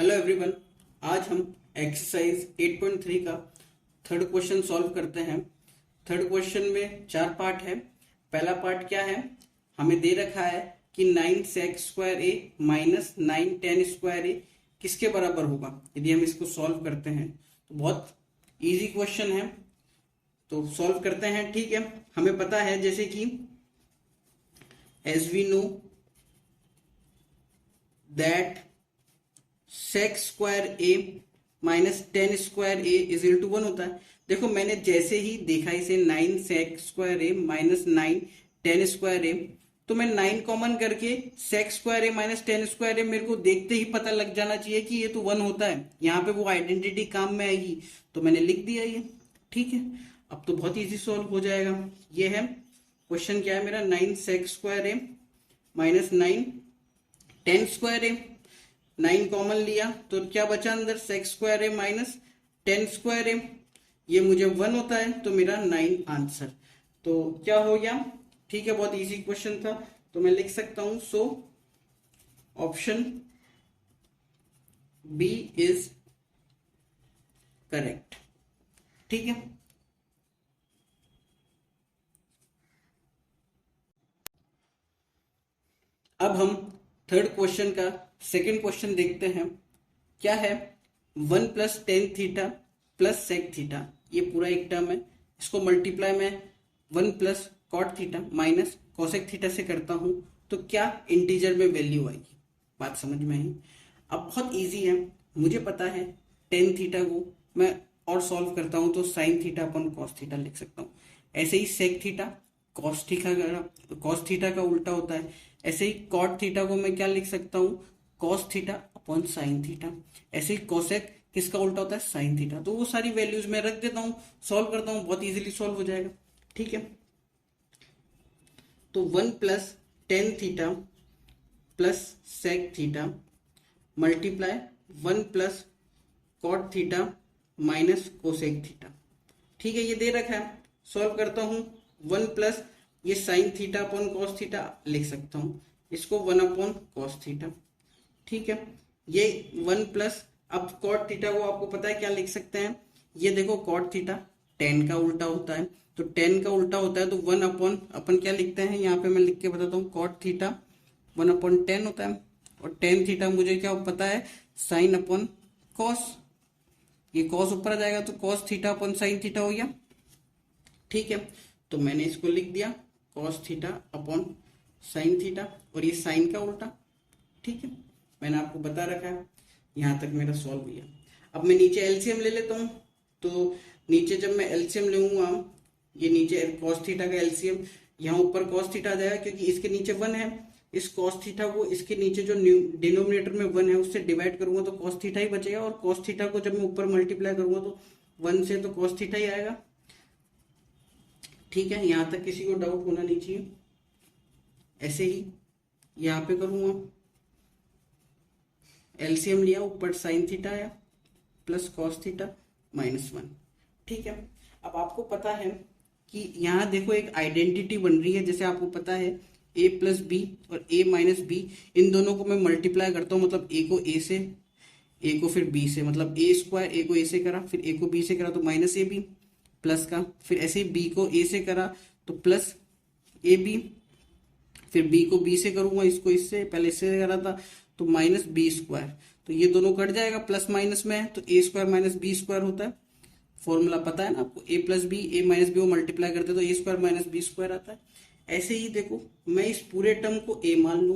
Hello everyone. आज हम exercise 8.3 का थर्ड क्वेश्चन सॉल्व करते हैं। थर्ड क्वेश्चन में चार पार्ट है। पहला पार्ट क्या है, हमें दे रखा है कि 9 sec² a minus 9 tan² a किसके बराबर होगा यदि हम इसको सॉल्व करते हैं। तो बहुत इजी क्वेश्चन है, तो सॉल्व करते हैं। ठीक है, हमें पता है जैसे कि as we know that sec² a minus tan² a is equal to 1 होता है। देखो मैंने जैसे ही देखा इसे 9 sec² a minus 9 tan² a, तो मैं 9 कॉमन करके sec² a minus tan² a मेरे को देखते ही पता लग जाना चाहिए कि ये तो 1 होता है। यहाँ पे वो आइडेंटिटी काम में आएगी, तो मैंने लिख दिया ये। ठीक है, अब तो बहुत इजी सॉल्व हो जाएगा। ये है क्वेश्चन, क्या है मेरा, 9 sec² a minus 9 tan² a। 9 common लिया तो क्या बचा अंदर, sec² a minus tan² a। ये मुझे 1 होता है, तो मेरा 9 आंसर। तो क्या हो गया, ठीक है, बहुत इजी क्वेश्चन था, तो मैं लिख सकता हूं so option B is correct. ठीक है, अब हम थर्ड क्वेश्चन का सेकंड क्वेश्चन देखते हैं। क्या है, 1 plus tan theta plus sec theta, ये पूरा एक टर्म है। इसको मल्टीप्लाई में 1 plus cot theta minus cosec theta से करता हूं, तो क्या इंटीजर में वैल्यू आएगी। बात समझ में आई। अब बहुत इजी है, मुझे पता है टेन थीटा को मैं और सॉल्व करता हूं तो sine theta upon cos theta लिख सकता हूं। ऐसे ही सेक थीटा कॉस थीटा का उल्टा होता है। ऐसे ही कॉट थीटा को मैं क्या लिख सकता हूं, cos theta upon sine theta. ऐसे ही कोसेक किसका उल्टा होता है, साइन थीटा। तो वो सारी वैल्यूज मैं रख देता हूं, सॉल्व करता हूं, बहुत इजीली सॉल्व हो जाएगा। ठीक है, तो 1 plus tan theta plus sec theta multiply 1 plus cot theta minus cosec theta. ठीक है, ये दे रखा है, सॉल्व करता हूं। 1 प्लस ये sine theta upon cos theta लिख सकता हूं, इसको 1 अपॉन कॉस थीटा। ठीक है, ये 1 प्लस, अब कॉट थीटा को आपको पता है क्या लिख सकते हैं, ये देखो कॉट थीटा टेन का उल्टा होता है, तो टेन का उल्टा होता है तो 1 अपॉन अपन क्या लिखते हैं, यहाँ पे मैं लिख के बताता हूँ, कॉट थीटा 1 अपॉन टेन होता है। और टेन थीटा मुझे क्या पता है, साइन अपॉन कॉस। ये कॉस ऊपर आ जाएगा तो cos theta upon sine theta हो गया। ठीक है, तो मैंने इसको लिख दिया cos theta upon sine theta, और ये साइन का उल्टा। ठीक है, मैंने आपको बता रखा है। यहां तक मेरा सॉल्व हुआ। अब मैं नीचे एलसीएम ले लेता हूं, तो नीचे जब मैं एलसीएम लूंगा, ये नीचे कॉस थीटा का एलसीएम, यहाँ ऊपर कॉस थीटा आ जाएगा क्योंकि इसके नीचे 1 है। इस कॉस थीटा को इसके नीचे जो डिनोमिनेटर में 1 है उससे डिवाइड करूंगा तो कॉस थीटा ही बचेगा, और कॉस थीटा को जब मैं ऊपर मल्टीप्लाई करूंगा तो 1 से तो कॉस थीटा ही आएगा। ठीक है, यहां तक किसी को डाउट होना नहीं चाहिए। ऐसे ही यहां पे करूंगा, एलसीएम लिया, ऊपर साइन थीटा आया प्लस कॉस थीटा माइनस 1। ठीक है, अब आपको पता है कि यहाँ देखो एक आइडेंटिटी बन रही है। जैसे आपको पता है a प्लस बी और a माइनस बी, इन दोनों को मैं मल्टीप्लाई करता हूँ, मतलब a को a से, a को फिर b से, मतलब a² a को a से करा, फिर a को b से करा तो माइनस ab प्लस का, फिर ऐसे ही b को a से करा तो प्लस ab, फिर b को b से करूंगा, इसको इससे पहले इससे करा था तो माइनस b²। तो ये दोनों कट जाएगा, प्लस माइनस में है तो a² माइनस b² होता है। फॉर्मूला पता है ना आपको, a plus B a minus B को मल्टीप्लाई करते तो a² माइनस b² आता है। ऐसे ही देखो मैं इस पूरे टर्म को a मान लू,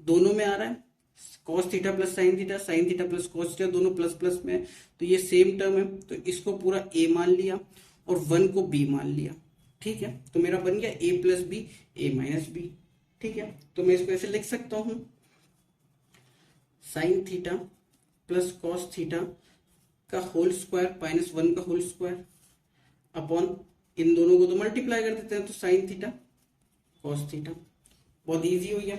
दोनों में आ रहा है cos theta plus sign theta plus cos theta, दोनों प्लस प्लस में है तो ये सेम टर्म है, तो इसको पूरा a मान लिया और 1 को b मान लिया। ठीक है, तो मेरा बन गया a plus B a minus B. ठीक है, तो मैं इसको ऐसे लिख सकता हूं, sine theta plus cos theta का होल स्क्वायर माइनस 1 का होल स्क्वायर अपॉन, इन दोनों को तो मल्टीप्लाई कर देते हैं तो साइन थीटा कॉस थीटा। बहुत इजी हो गया।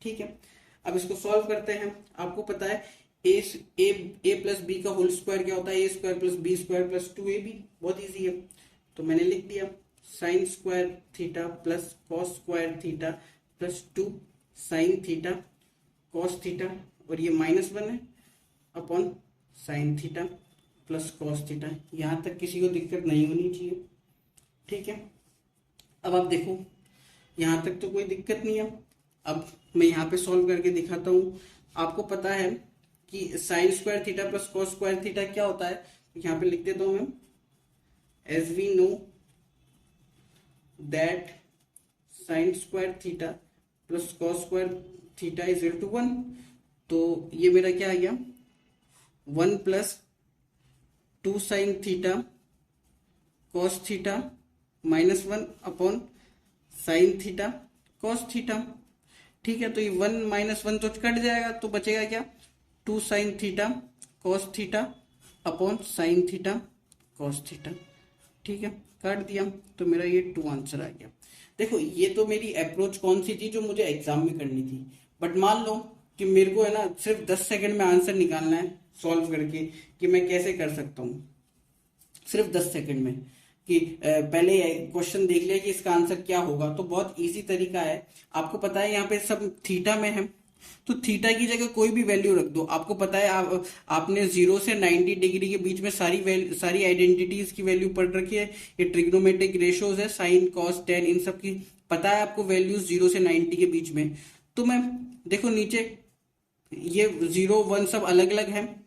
ठीक है, अब इसको सॉल्व करते हैं। आपको पता है ए प्लस बी का होल स्क्वायर क्या होता है, a² plus b² plus 2ab। बहुत इजी है, तो मैंने लिख दिया sign square theta plus cos square theta plus 2 sine theta cos theta, और ये -1 है upon sine theta plus cos theta. यहाँ तक किसी को दिक्कत नहीं होनी चाहिए, ठीक है। अब आप देखो यहाँ तक तो कोई दिक्कत नहीं है। अब मैं यहाँ पे सॉल्व करके दिखाता हूँ। आपको पता है कि sine square theta plus cos square theta क्या होता है, यहाँ पे लिख देता हूँ मैं, as we know that sine square theta plus cos square theta is equal to 1। तो ये मेरा क्या आ गया, 1 plus 2 sine theta cos theta minus 1 upon sine theta cos theta, ठीक है। तो ये 1 माइनस 1 तो कट जाएगा, तो बचेगा क्या, 2 sine theta cos theta upon sine theta cos theta, ठीक है। काट दिया तो मेरा ये 2 आंसर आ गया। देखो ये तो मेरी अप्रोच कौन सी थी जो मुझे एग्जाम में करनी थी, बट मान लो कि मेरे को है ना सिर्फ 10 सेकंड में आंसर निकालना है सॉल्व करके, कि मैं कैसे कर सकता हूँ सिर्फ 10 सेकंड में, कि पहले क्वेश्चन देख लिया कि इसका आंसर क्या होगा। तो बहुत इजी तरीका है। आपको पता है यहाँ पे सब थीटा में है, तो थीटा की जगह कोई भी वैल्यू रख दो। आपको पता है आपने 0 से 90 डिग्री के बीच में सारी आइडेंटिटीज की वैल्यू पढ़ रखी है। ये ट्रिग्नोमेट्रिक रेशियोज है, साइन कॉस टेन, इन सब की पता है आपको वैल्यूज 0 से 90 के बीच में। तो मैं देखो नीचे ये 0 1 सब अलग अलग है,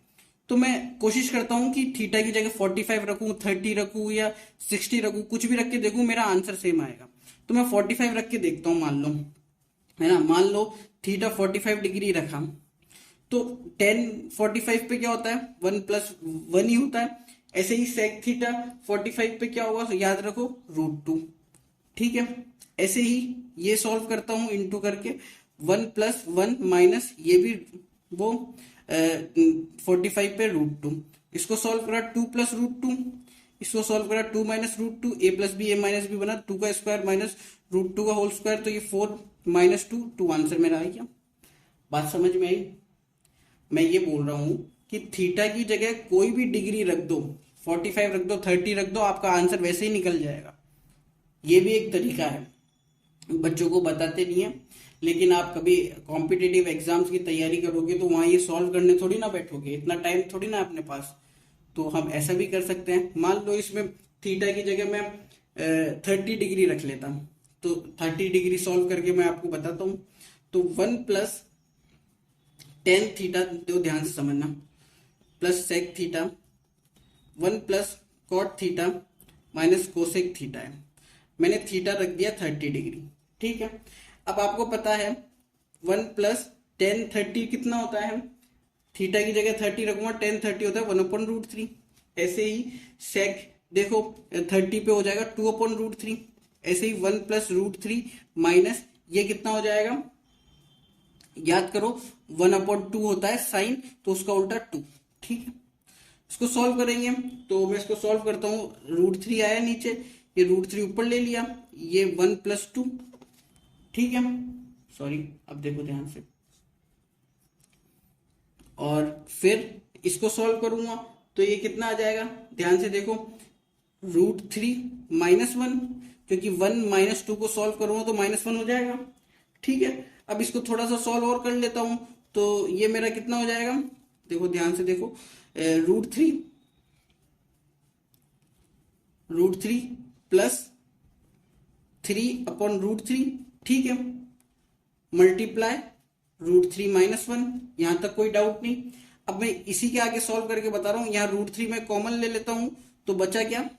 तो मैं कोशिश करता हूं कि थीटा की जगह 45 रखूं, 30 रखूं या 60 रखूं, कुछ भी रख के देखूं मेरा आंसर सेम आएगा। तो मैं 45 रख के देखता हूं, मान लो है ना, मान लो थीटा 45 डिग्री रखा, तो 10 45 पे क्या होता है, 1 प्लस 1 ही होता है। ऐसे ही सेक थीटा 45 पे क्या होगा, तो याद रखो √2, ठीक है। ऐसे ही ये सॉल्व करता हूं इंटू करके, 1 प्लस 1 माइनस ये भी वो 45 पे √2, इसको सॉल्व करा 2 प्लस √2, इसको सॉल्व करा 2 minus √2, A plus B A minus B बना 2 का स्क्वायर माइनस √2 का होल स्क्वायर, तो ये 4 माइनस 2 2 आंसर मेरा आ गया। बात समझ में आई? मैं ये बोल रहा हूं कि थीटा की जगह कोई भी डिग्री रख दो, 45 रख दो, 30 रख दो, आपका आंसर वैसे ही निकल जाएगा। ये भी एक तरीका है, बच्चों को बताते नहीं है, लेकिन आप कभी कॉम्पिटिटिव एग्जाम्स की तैयारी करोगे तो वहां ये सॉल्व करने थोड़ी ना बैठोगे, इतना टाइम थोड़ी ना अपने पास। तो हम ऐसा भी कर सकते हैं। मान लो इसमें थीटा की जगह मैं 30 डिग्री रख लेता हूं, तो 30 डिग्री सॉल्व करके मैं आपको बताता हूं। तो 1 प्लस टेन थीटा, तो ध्यान से समझना, plus sec theta, 1 plus cot theta minus cosec theta है। मैंने थीटा रख दिया 30 डिग्री, ठीक है। अब आपको पता है 1 प्लस टेन 30 कितना होता है, थीटा की जगह 30 रखूंगा, टेन 30 होता है 1/√3। ऐसे ही सेक देखो 30 पे हो जाएगा 2/√3। ऐसे ही 1 प्लस √3 माइनस ये कितना हो जाएगा, याद करो 1/2 होता है साइन, तो उसका उल्टा 2, ठीक है। इसको सॉल्व करेंगे, तो मैं इसको सॉल्व करता हूं, √3 आया नीचे, ये √3 ऊपर ले लिया, ये 1 प्लस 2, ठीक है। सॉरी, अब देखो ध्यान से, और फिर इसको सॉल्व करूंगा तो ये कितना आ जाएगा, ध्यान से देखो, √3 माइनस 1, क्योंकि 1 माइनस 2 को सॉल्व करूंगा तो -1 हो जाएगा, ठीक है। अब इसको थोड़ा सा सॉल्व और कर लेता हूं, तो ये मेरा कितना हो जाएगा, देखो ध्यान से देखो, √3 प्लस 3/√3, ठीक है, मल्टीप्लाई √3 माइनस 1, यहां तक कोई डाउट नहीं। अब मैं इसी के आगे सॉल्व करके बता रहा हूं, यहां √3 में कॉमन ले लेता हूं, तो बचा क्या,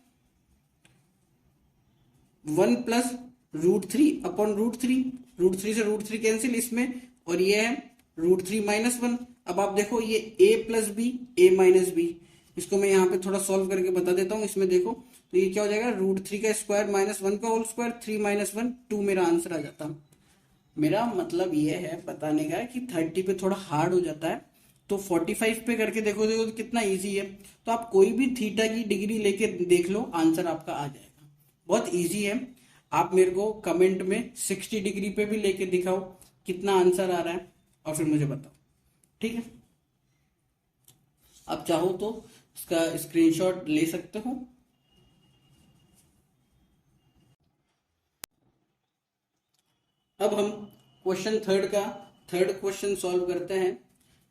1 प्लस √3/√3, √3 से √3 कैंसिल इसमें, और ये है √3 माइनस 1। अब आप देखो ये a plus B, A minus B, इसको मैं यहाँ पे थोड़ा सॉल्व करके बता देता हूँ। इसमें देखो तो ये क्या हो जाएगा, √3 का स्क्वायर माइनस 1 का होल स्क्वायर, 3 माइनस 1 2 मेरा आंसर आ जाता। मेरा मतलब ये है बताने का कि 30 पे थोड़ा हार्ड हो जाता है, तो 45 पे करके देखो देखो तो कितना इजी है। तो आप कोई भी थीटा की डिग्री लेके देख लो, आंसर आपका आ जाएगा, बहुत इजी है। आप मेरे को कमेंट में 60 डिग्री पे भी लेके दिखाओ कितना आंसर आ रहा है, और फिर मुझे बताओ, ठीक है। आप चाहो तो इसका स्क्रीनशॉट ले सकते हो। अब हम क्वेश्चन थर्ड क्वेश्चन सॉल्व करते हैं।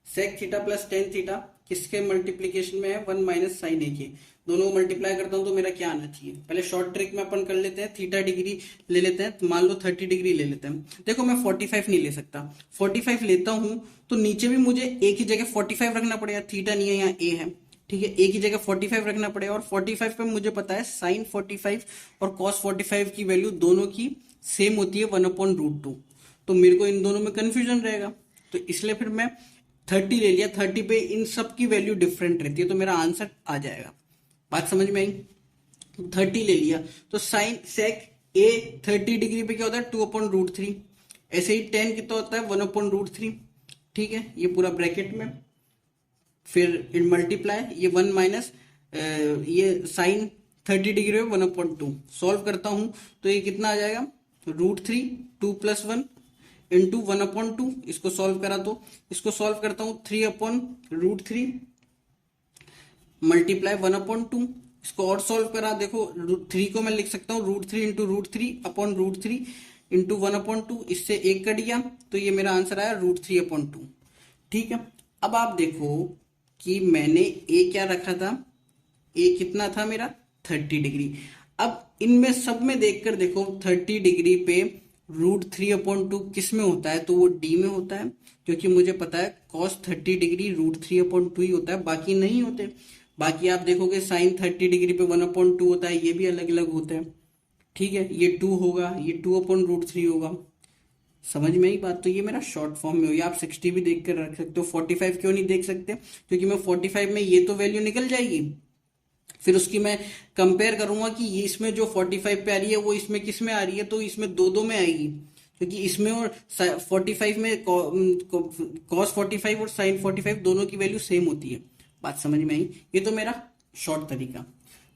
Sec theta plus tan theta, किसके मल्टीप्लीकेशन में है, 1 माइनस साइन ए के। दोनों को मल्टीप्लाई करता हूं तो मेरा क्या आना चाहिए। पहले शॉर्ट ट्रिक में अपन कर लेते हैं, थीटा डिग्री ले लेते हैं, तो मान लो 30 डिग्री ले लेते हैं। देखो मैं 45 नहीं ले सकता, 45 लेता हूं तो नीचे भी मुझे एक ही जगह 45 रखना पड़ेगा, थीटा नहीं है यहाँ ए है, ठीक है, एक ही जगह 45 रखना पड़ेगा। और 45 पे मुझे पता है साइन 45 और कॉस 45 की वैल्यू दोनों की सेम होती है 1/√2, तो मेरे को इन दोनों में कंफ्यूजन रहेगा, तो इसलिए फिर मैं 30 ले लिया। 30 पे इन सब की वैल्यू डिफरेंट रहती है, तो मेरा आंसर आ जाएगा। बात समझ में आई। 30 ले लिया तो साइन सेक ए 30 डिग्री पे क्या होता है 2/√3। ऐसे ही 10 कितना होता है 1/√3, ठीक है, ये पूरा ब्रैकेट में, फिर इन मल्टीप्लाई ये 1 माइनस ये साइन 30 डिग्री में 1/2। सॉल्व करता हूं तो ये कितना आ जाएगा √3, 2 + 1 इंटू 1/2। इसको सॉल्व करा तो इसको सॉल्व करता हूं 3/√3 मल्टीप्लाई 1/2। इसको और सॉल्व करा, देखो 3 को मैं लिख सकता हूँ √3 इंटू √3/√3 इंटू 1/2। इससे एक कट गया तो ये मेरा आंसर आया √3/2, ठीक है। अब आप देखो कि मैंने ए क्या रखा था, ए कितना था मेरा 30 डिग्री। अब इनमें सब में देखकर देखो 30 डिग्री पे √3/2 किस में होता है, तो वो डी में होता है, क्योंकि मुझे पता है cos 30 डिग्री √3/2 ही होता है, बाकी नहीं होते। बाकी आप देखोगे साइन 30 डिग्री पे 1/2 होता है, ये भी अलग अलग होते हैं, ठीक है, ये 2 होगा, ये 2/√3 होगा। समझ में आई बात। तो ये मेरा शॉर्ट फॉर्म में हो, या आप 60 भी देख कर रख सकते हो। 45 क्यों नहीं देख सकते, क्योंकि मैं 45 में ये तो वैल्यू निकल जाएगी, फिर उसकी मैं कंपेयर करूंगा कि ये इसमें जो 45 पे आ रही है वो इसमें किस में आ रही है, तो इसमें दो में आएगी, क्योंकि इसमें और 45 में cos 45 और sin 45 दोनों की वैल्यू सेम होती है। बात समझ में आई। ये तो मेरा शॉर्ट तरीका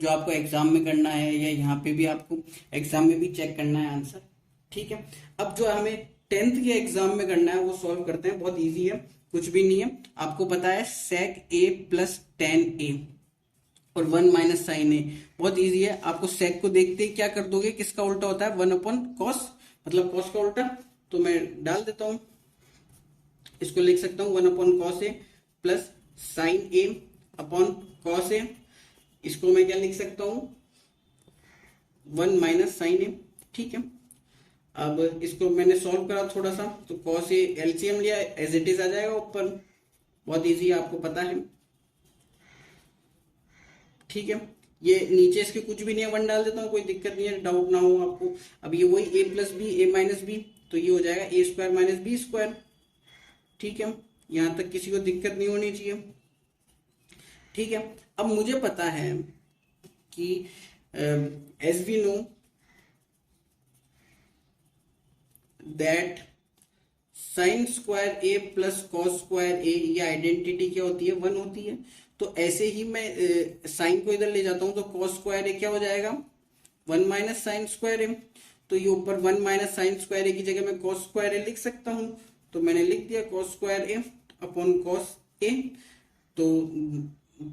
जो आपको एग्जाम में करना है, या यहाँ पे भी आपको एग्जाम में भी चेक करना है आंसर, ठीक है। अब जो हमें 10th के एग्जाम में करना है वो सॉल्व करते हैं, बहुत इजी है, कुछ भी नहीं है। आपको पता है sec a + tan a और 1 माइनस साइन ए, बहुत इजी है। आपको सेक को देखते ही क्या कर दोगे, किसका उल्टा होता है 1/cos, मतलब कॉस का उल्टा, तो मैं डाल देता हूं, इसको लिख सकता हूं 1/cos A plus sign A upon cos A. इसको मैं क्या लिख सकता हूं 1 माइनस साइन ए, ठीक है। अब इसको मैंने सॉल्व करा थोड़ा सा, तो कॉस ए एलसीएम लिया, एज इट इज आ जाएगा ऊपर, बहुत इजी है, आपको पता है, ठीक है। ये नीचे इसके कुछ भी नहीं है, 1 डाल देता हूँ, कोई दिक्कत नहीं है, डाउट ना हो आपको। अब ये वही a + b a - b, तो ये हो जाएगा a² - b², ठीक है। यहां तक किसी को दिक्कत नहीं होनी चाहिए, ठीक है। अब मुझे पता है कि as we know that sin² a + cos² a, ये आइडेंटिटी क्या होती है 1 होती है। तो ऐसे ही मैं साइन को इधर ले जाता हूं तो cos² a क्या हो जाएगा 1 माइनस sin² a, तो ये ऊपर 1 माइनस sin² a की जगह मैं cos² a लिख सकता हूं, तो मैंने लिख दिया cos² a upon cos a, तो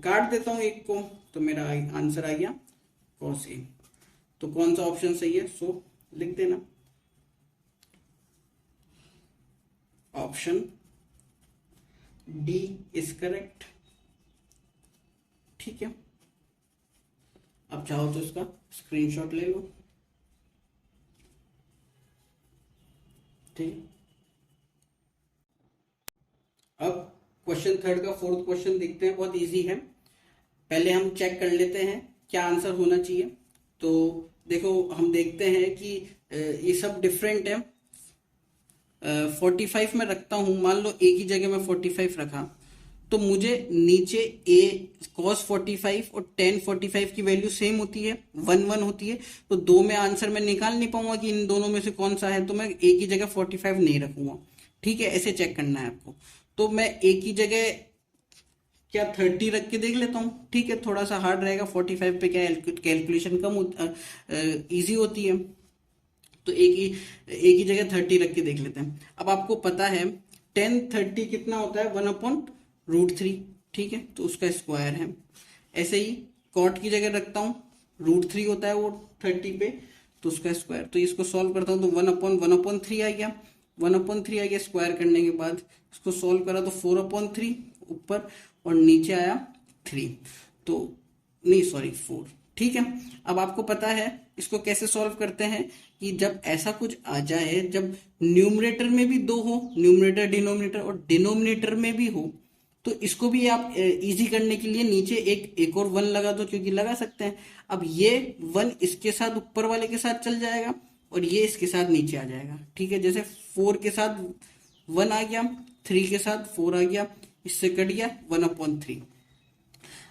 काट देता हूं एक को, तो मेरा आंसर आ गया cos a। तो कौन सा ऑप्शन सही है, सो लिख देना ऑप्शन डी इज करेक्ट, ठीक है। अब चाहो तो इसका स्क्रीनशॉट ले लो, ठीक। अब क्वेश्चन 3 का 4th क्वेश्चन देखते हैं, बहुत इजी है। पहले हम चेक कर लेते हैं क्या आंसर होना चाहिए। तो देखो हम देखते हैं कि ये सब डिफरेंट है। 45 में रखता हूं, मान लो एक ही जगह में 45 रखा, तो मुझे नीचे a cos 45 और tan 45 की वैल्यू सेम होती है, 1 होती है, तो दो में आंसर मैं निकाल नहीं पाऊंगा कि इन दोनों में से कौन सा है, तो मैं एक ही जगह 45 नहीं रखूंगा, ठीक है। ऐसे चेक करना है आपको, तो मैं एक ही जगह क्या 30 रख के देख लेता हूँ, ठीक है। थोड़ा सा हार्ड रहेगा, 45 पे क्या कैलकुलेशन कम इजी होती है, तो एक ही जगह 30 रख के देख लेते हैं। अब आपको पता है tan 30 कितना होता है 1/√3, ठीक है, तो उसका स्क्वायर है। ऐसे ही cot की जगह रखता हूँ, √3 होता है वो 30 पे, तो उसका स्क्वायर, तो इसको सॉल्व करता हूँ तो 1/1/3 आ गया, 1/3 आ गया। स्क्वायर करने के बाद इसको सॉल्व करा तो 4/3 ऊपर और नीचे आया 3, तो नहीं सॉरी 4। ठीक है, अब आपको पता है इसको कैसे सॉल्व करते हैं कि जब ऐसा कुछ आ जाए, जब न्यूमरेटर में भी 2 हो, न्यूमरेटर डिनोमिनेटर, और डिनोमिनेटर में भी हो, तो इसको भी आप इजी करने के लिए नीचे एक और 1 लगा दो, क्योंकि लगा सकते हैं। अब ये 1 इसके साथ ऊपर वाले के साथ चल जाएगा और ये इसके साथ नीचे आ जाएगा। ठीक है, जैसे 4 के साथ 1 आ गया, 3 के साथ 4 आ गया, इससे कट गया 1/3।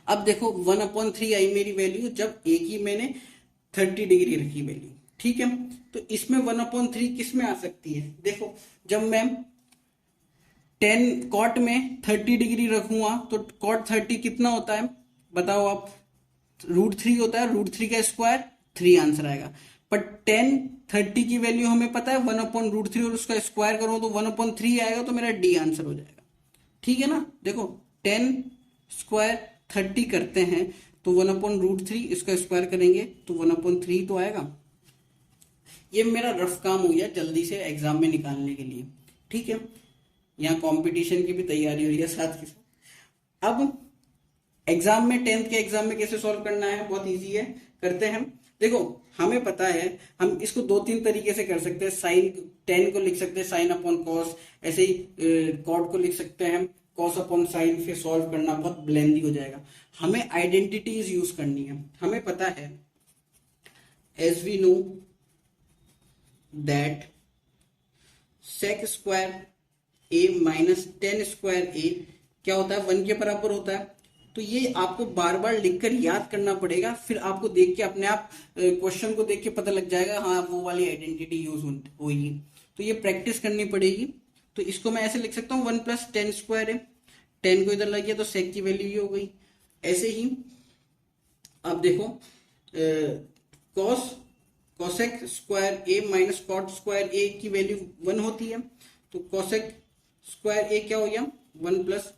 अब देखो 1/3 आई मेरी वैल्यू जब ए की मैंने 30 डिग्री रखी वैल्यू। ठीक है, तो इसमें 1/3 किस में आ सकती है? देखो जब मैं 10 कॉट में 30 डिग्री रखूंगा तो कॉट 30 कितना होता है बताओ आप? √3 होता है, √3 का स्क्वायर 3 आंसर आएगा। पर 10 30 की वैल्यू हमें पता है 1/√3 और उसका स्क्वायर करूं तो 1/3 आएगा, तो मेरा डी आंसर हो जाएगा। ठीक है ना, देखो 10 स्क्वायर 30 करते हैं तो 1/√3, इसका स्क्वायर करेंगे तो 1/3 तो आएगा। ये मेरा रफ काम हो गया जल्दी से एग्जाम में निकालने के लिए। ठीक है, यहाँ कंपटीशन की भी तैयारी हो रही है साथ के साथ। अब एग्जाम में 10th के एग्जाम में कैसे सॉल्व करना है, बहुत इजी है, करते हैं। देखो हमें पता है हम इसको 2-3 तरीके से कर सकते हैं। साइन 10 को लिख सकते हैं साइन अपॉन कॉस, ऐसे ही कॉट को लिख सकते हैं कॉस अपॉन साइन, फिर सॉल्व करना बहुत ब्लेंदी हो जाएगा। हमें आइडेंटिटीज यूज करनी है। हमें पता है as we know that sec square A minus tan square A क्या होता है? 1 के बराबर होता है। तो ये आपको बार बार लिखकर याद करना पड़ेगा, फिर आपको देख के अपने आप क्वेश्चन को देख के पता लग जाएगा, हाँ वो वाली आइडेंटिटी यूज होगी। तो ये प्रैक्टिस करनी पड़ेगी। तो इसको मैं ऐसे लिख सकता हूँ 1 + 10 स्क्वायर है, 10 को इधर लग गया तो सेक की वैल्यू ये हो गई। ऐसे ही अब देखो cosec square A minus cot square ए की वैल्यू 1 होती है, तो कॉसेक स्क्वायर ए क्या हो गया? 1 +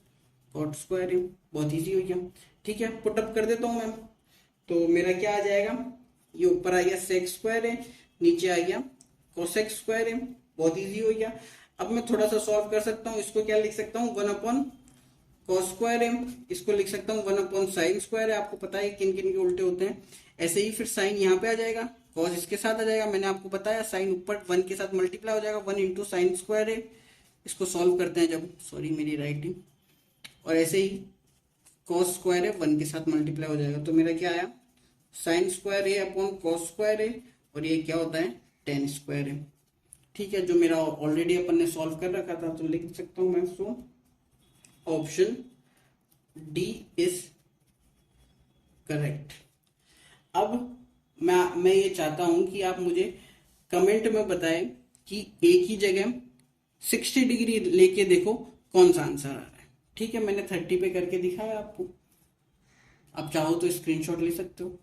कॉट स्क्वायर ए। बहुत इजी हो गया। ठीक है, पुटअप कर देता हूं मैं, तो मेरा क्या आ जाएगा? ये ऊपर आ गया सेक स्क्वायर है, नीचे आ गया कोसेक स्क्वायर है। बहुत इजी हो गया। अब मैं थोड़ा सा सॉल्व कर सकता हूँ। इसको क्या लिख सकता हूँ? 1/cos स्क्वायर है। इसको लिख सकता हूँ 1/sin स्क्वायर है। आपको पता है किन किन के उल्टे होते हैं। ऐसे ही फिर साइन यहाँ पे आ जाएगा, कॉस इसके साथ आ जाएगा। मैंने आपको बताया साइन ऊपर 1 के साथ मल्टीप्लाई हो जाएगा, 1 × sin स्क्वायर है। इसको सॉल्व करते हैं जब, सॉरी मेरी राइटिंग, और ऐसे ही कॉस स्क्वायर है 1 के साथ मल्टीप्लाई हो जाएगा। तो मेरा क्या आया? साइन स्क्वायर है अपॉन कॉस स्क्वायर है, और ये क्या होता है? टेन स्क्वायर है। ठीक है, जो मेरा ऑलरेडी अपन ने सॉल्व कर रखा था, तो लिख सकता हूं मैं इसको, ऑप्शन डी इज करेक्ट। अब मैं ये चाहता हूं कि आप मुझे कमेंट में बताएं कि ए की जगह 60 डिग्री लेके देखो कौन सा आंसर आ रहा है। ठीक है, मैंने 30 पे करके दिखाया आपको। आप चाहो तो स्क्रीनशॉट ले सकते हो।